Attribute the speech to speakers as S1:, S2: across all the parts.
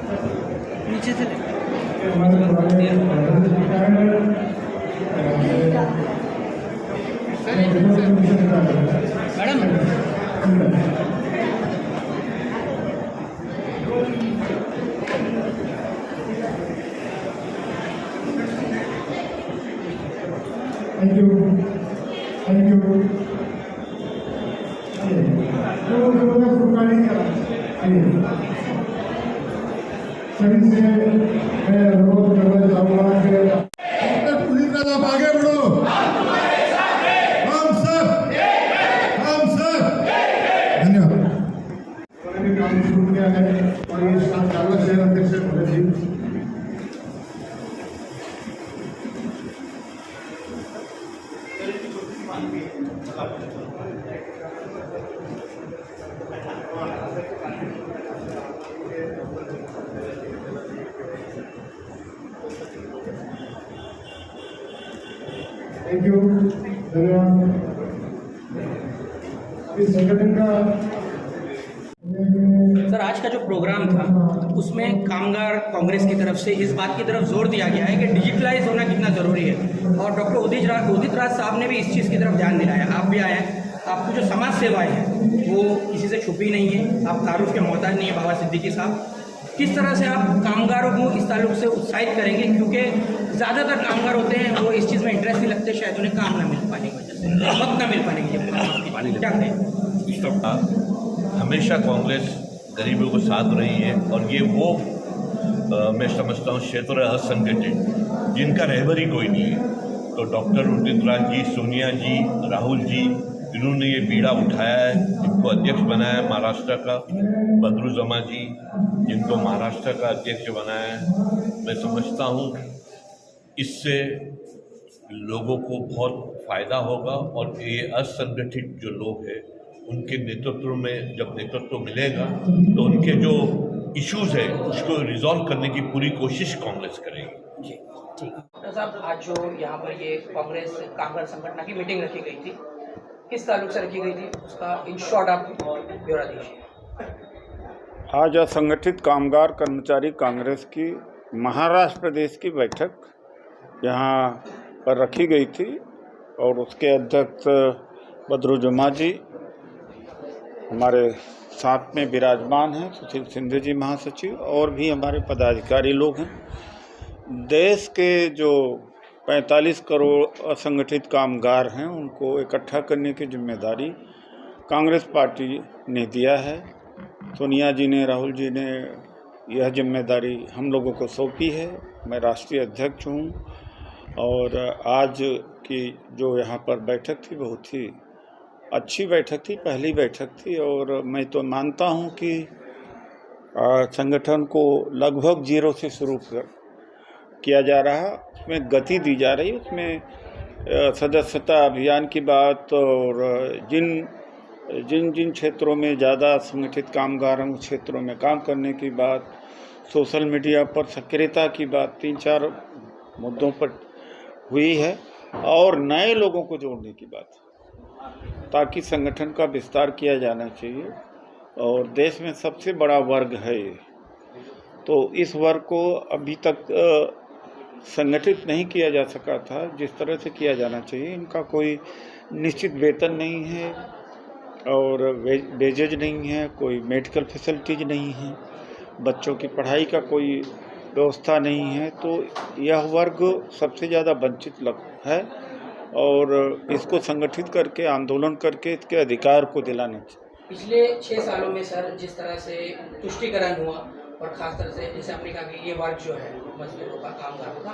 S1: नीचे से madam
S2: Thank you. Thank you. सभी से मैं अनुरोध करना चाहूँगा कि पुलिस का आप आगे बढ़ो। हम सब धन्यवाद। काम शुरू किया है और ये चालक शहर अध्यक्ष भगत जी थैंक यू धन्यवाद। इस संगठन का
S1: सर आज का जो प्रोग्राम था उसमें कामगार कांग्रेस की तरफ से इस बात की तरफ जोर दिया गया है कि डिजिटलाइज होना कितना ज़रूरी है और डॉक्टर उदित राज साहब ने भी इस चीज़ की तरफ ध्यान दिलाया। आप भी आए हैं, आपको जो समाज सेवाएं हैं वो किसी से छुपी नहीं है, आप तारुफ के मोहताज नहीं है। बाबा सिद्दीकी साहब, किस तरह से आप कामगारों को इस ताल्लुक से उत्साहित करेंगे, क्योंकि ज़्यादातर कामगार होते हैं वो इस चीज़ में इंटरेस्ट नहीं लगते, शायद उन्हें काम ना मिल पाने की वजह से, वक्त ना मिल पाने की वजह से, क्या करें?
S3: हमेशा कांग्रेस गरीबों को साथ रही है और ये वो मैं समझता हूँ क्षेत्र है असंगठित जिनका रहबर ही कोई नहीं है। तो डॉक्टर उदित राज जी, सोनिया जी, राहुल जी, इन्होंने ये बीड़ा उठाया है, इनको अध्यक्ष बनाया है महाराष्ट्र का। बदरुज्जमा जी जिनको महाराष्ट्र का अध्यक्ष बनाया है। मैं समझता हूँ इससे लोगों को बहुत फ़ायदा होगा और ये असंगठित जो लोग हैं उनके नेतृत्व में जब नेतृत्व मिलेगा तो उनके जो इश्यूज है उसको रिजॉल्व करने की पूरी कोशिश कांग्रेस करेगी।
S1: जी ठीक है। डॉक्टर साहब, आज जो यहाँ पर ये कांग्रेस कामगार संगठन की मीटिंग रखी गई थी, किस ताल्लुक से रखी गई थी, उसका इन शॉर्ट आप ब्यौरा दीजिए।
S4: आज असंगठित कामगार कर्मचारी कांग्रेस की महाराष्ट्र प्रदेश की बैठक यहाँ पर रखी गई थी और उसके अध्यक्ष बदरुज्जमा जी हमारे साथ में विराजमान हैं, सुशील सिंधे जी महासचिव, और भी हमारे पदाधिकारी लोग हैं। देश के जो 45 करोड़ असंगठित कामगार हैं उनको इकट्ठा करने की जिम्मेदारी कांग्रेस पार्टी ने दिया है। सोनिया जी ने, राहुल जी ने यह जिम्मेदारी हम लोगों को सौंपी है। मैं राष्ट्रीय अध्यक्ष हूँ और आज की जो यहाँ पर बैठक थी बहुत ही अच्छी बैठक थी, पहली बैठक थी और मैं तो मानता हूँ कि संगठन को लगभग जीरो से शुरू किया जा रहा है, उसमें गति दी जा रही है। उसमें सदस्यता अभियान की बात और जिन क्षेत्रों में ज़्यादा संगठित कामगारों क्षेत्रों में काम करने की बात, सोशल मीडिया पर सक्रियता की बात, 3-4 मुद्दों पर हुई है और नए लोगों को जोड़ने की बात, ताकि संगठन का विस्तार किया जाना चाहिए। और देश में सबसे बड़ा वर्ग है ये, तो इस वर्ग को अभी तक संगठित नहीं किया जा सका था जिस तरह से किया जाना चाहिए। इनका कोई निश्चित वेतन नहीं है और वेजेज नहीं है, कोई मेडिकल फैसिलिटीज नहीं है, बच्चों की पढ़ाई का कोई व्यवस्था नहीं है, तो यह वर्ग सबसे ज़्यादा वंचित है और इसको संगठित करके आंदोलन करके इसके अधिकार को दिलाने चाहिए।
S1: पिछले 6 सालों में सर जिस तरह से तुष्टीकरण हुआ और खास तरह से जैसे आपने कहा कि ये वर्ग जो है मजदूरों का, कामगारों का,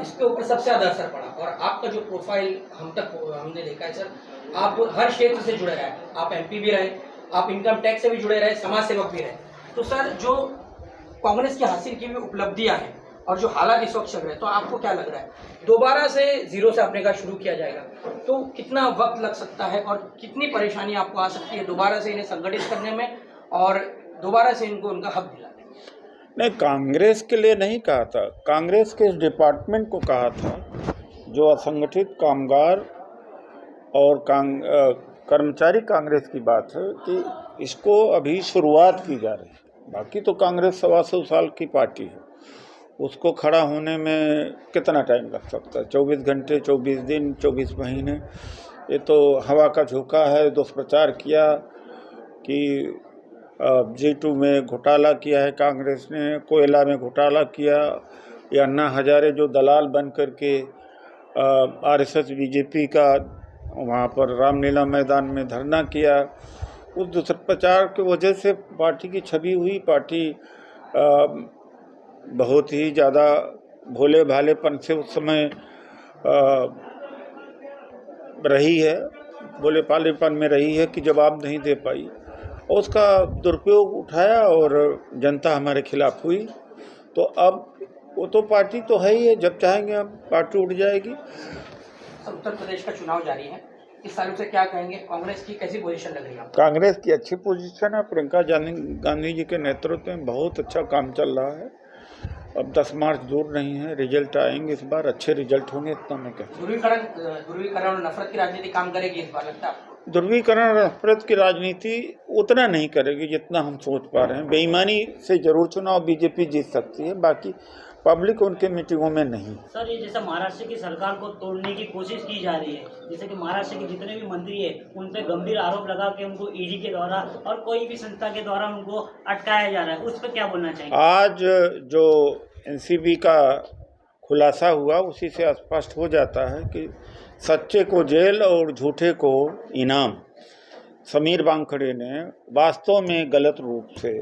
S1: इसके ऊपर सबसे ज़्यादा असर पड़ा। और आपका जो प्रोफाइल हमने देखा है सर, आप हर क्षेत्र से जुड़े रहे, आप एमपी भी रहे, आप इनकम टैक्स से भी जुड़े रहे, समाज सेवक भी रहे। तो सर जो कांग्रेस की हासिल की हुई उपलब्धियाँ हैं और जो हालात इस वक्त चल रहे हैं, तो आपको क्या लग रहा है दोबारा से जीरो से अपने का शुरू किया जाएगा तो कितना वक्त लग सकता है और कितनी परेशानी आपको आ सकती है दोबारा से इन्हें संगठित करने में और दोबारा से इनको उनका हक दिलाने में?
S4: नहीं, कांग्रेस के लिए नहीं कहा था, कांग्रेस के इस डिपार्टमेंट को कहा था जो असंगठित कामगार और कर्मचारी कांग्रेस की बात है कि इसको अभी शुरुआत की जा रही है। बाकी तो कांग्रेस 125 साल की पार्टी है, उसको खड़ा होने में कितना टाइम लग सकता है? 24 घंटे, 24 दिन, 24 महीने, ये तो हवा का झोंका है। दुष्प्रचार किया कि G2 में घोटाला किया है कांग्रेस ने, कोयला में घोटाला किया, या अन्ना हजारे जो दलाल बन करके RSS बीजेपी का वहाँ पर रामलीला मैदान में धरना किया, उस दुष्प्रचार की वजह से पार्टी की छवि हुई। पार्टी बहुत ही ज़्यादा भोले भालेपन से उस समय रही है, भोले भालेपन में रही है कि जवाब नहीं दे पाई, और उसका दुरुपयोग उठाया और जनता हमारे खिलाफ हुई। तो अब वो तो पार्टी तो है ही है, जब चाहेंगे हम पार्टी उठ जाएगी।
S1: उत्तर प्रदेश का चुनाव जारी है, इस ताल्लुक से क्या कहेंगे? कांग्रेस की कैसी पोजीशन लग रही है आपको?
S4: कांग्रेस की अच्छी पोजीशन है, प्रियंका गांधी जी के नेतृत्व में बहुत अच्छा काम चल रहा है। अब 10 मार्च दूर नहीं है, रिजल्ट आएंगे, इस बार अच्छे रिजल्ट होंगे, इतना मैं कहता हूँ।
S1: ध्रुवीकरण और नफरत की राजनीति काम करेगी इस बार, लगता है आपको?
S4: ध्रुवीकरण और नफरत की राजनीति उतना नहीं करेगी जितना हम सोच पा रहे हैं। बेईमानी से जरूर चुनाव बीजेपी जीत सकती है, बाकी पब्लिक उनके मीटिंगों में नहीं।
S5: सर, ये जैसा महाराष्ट्र की सरकार को तोड़ने की कोशिश की जा रही है, जैसे कि महाराष्ट्र के जितने भी मंत्री है उन पर गंभीर आरोप लगा के उनको ईडी के द्वारा और कोई भी संस्था के द्वारा उनको अटकाया जा रहा है, उस पर क्या बोलना चाहिए?
S4: आज जो NCB का खुलासा हुआ उसी से स्पष्ट हो जाता है कि सच्चे को जेल और झूठे को इनाम। समीर वानखेड़े ने वास्तव में गलत रूप से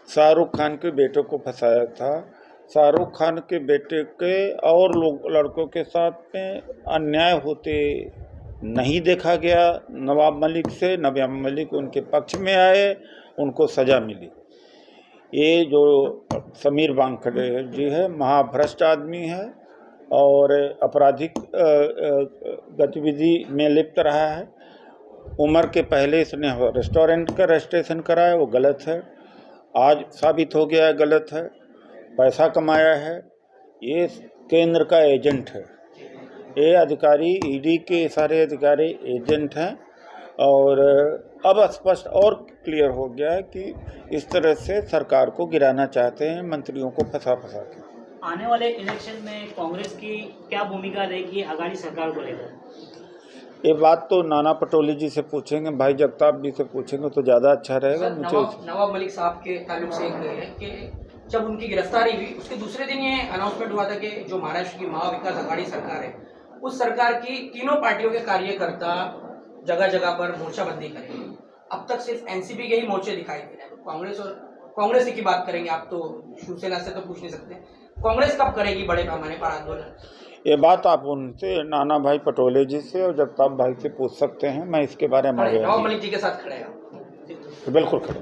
S4: शाहरुख खान के बेटे को फंसाया था। शाहरुख खान के बेटे के और लड़कों के साथ में अन्याय होते नहीं देखा गया नवाब मलिक से। नवाब मलिक उनके पक्ष में आए, उनको सज़ा मिली। ये जो समीर वानखेड़े जी है, महाभ्रष्ट आदमी है और आपराधिक गतिविधि में लिप्त रहा है। उम्र के पहले इसने रेस्टोरेंट का रजिस्ट्रेशन कराया, वो गलत है, आज साबित हो गया है गलत है। पैसा कमाया है, ये केंद्र का एजेंट है। ये अधिकारी ईडी के सारे अधिकारी एजेंट हैं और अब स्पष्ट और क्लियर हो गया है कि इस तरह से सरकार को गिराना चाहते हैं, मंत्रियों को फंसा के।
S5: आने वाले इलेक्शन में कांग्रेस की क्या भूमिका रहेगी आगामी सरकार को लेकर?
S4: ये बात तो नाना पटोले जी से पूछेंगे, भाई जगताप जी से पूछेंगे तो ज़्यादा अच्छा रहेगा।
S1: नवाब मलिक साहब के ताल्लुक से एक है कि जब उनकी गिरफ्तारी हुई उसके दूसरे दिन ये अनाउंसमेंट हुआ था कि जो महाराष्ट्र की महाविकास आघाड़ी सरकार है, उस सरकार की तीनों पार्टियों के कार्यकर्ता जगह जगह पर मोर्चाबंदी करेंगे। अब तक सिर्फ NCP के ही मोर्चे दिखाई दे रहे हैं। कांग्रेस की बात करेंगे आप, तो शिवसेना से तो पूछ नहीं सकते, कांग्रेस कब करेगी बड़े पैमाने पर आंदोलन?
S4: ये बात आप उनसे, नाना भाई पटोले जी से और जगताप भाई से पूछ सकते हैं। मैं इसके बारे में
S1: नवाब मलिक जी के साथ खड़े हैं?
S4: बिल्कुल खड़े।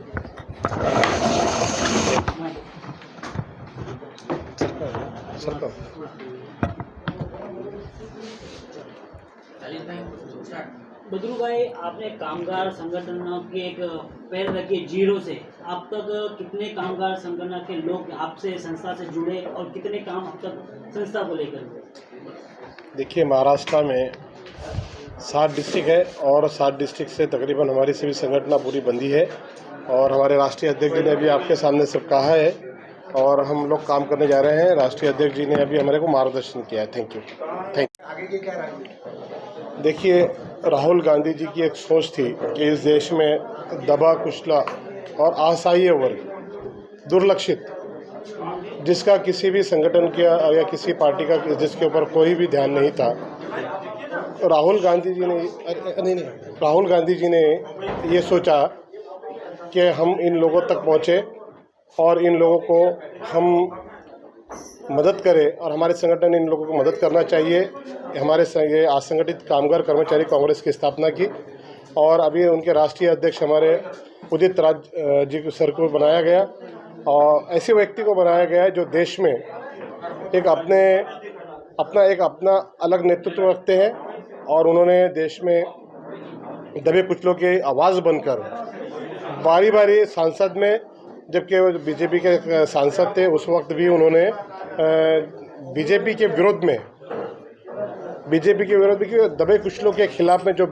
S5: बदरू भाई, आपने कामगार संगठनों की एक पहल रखी है 0 से। अब तक कितने कामगार संगठन के लोग आपसे संस्था से जुड़े और कितने काम अब तक संस्था को लेकर हुए?
S6: देखिए, महाराष्ट्र में 7 डिस्ट्रिक्ट है और 7 डिस्ट्रिक्ट से तकरीबन हमारी सभी संगठन पूरी बंदी है और हमारे राष्ट्रीय अध्यक्ष जी ने अभी आपके सामने सब कहा है और हम लोग काम करने जा रहे हैं। राष्ट्रीय अध्यक्ष जी ने अभी हमारे को मार्गदर्शन किया है। Thank you.
S2: आगे की क्या राजनीति?
S6: देखिए, राहुल गांधी जी की एक सोच थी कि इस देश में दबा कुचला और असहाय वर्ग, दुर्लक्षित, जिसका किसी भी संगठन का या किसी पार्टी का जिसके ऊपर कोई भी ध्यान नहीं था, राहुल गांधी जी ने ये सोचा कि हम इन लोगों तक पहुँचे और इन लोगों को हम मदद करें और हमारे संगठन इन लोगों को मदद करना चाहिए। हमारे ये असंगठित कामगार कर्मचारी कांग्रेस की स्थापना की और अभी उनके राष्ट्रीय अध्यक्ष हमारे उदित राज जी सर को बनाया गया और ऐसे व्यक्ति को बनाया गया है जो देश में एक अपना अलग नेतृत्व रखते हैं और उन्होंने देश में दबे कुचलों की आवाज़ बनकर बारी बारी सांसद में, जबकि वो बीजेपी के सांसद थे उस वक्त भी उन्होंने बीजेपी के विरोध में दबे कुचलों के खिलाफ में जो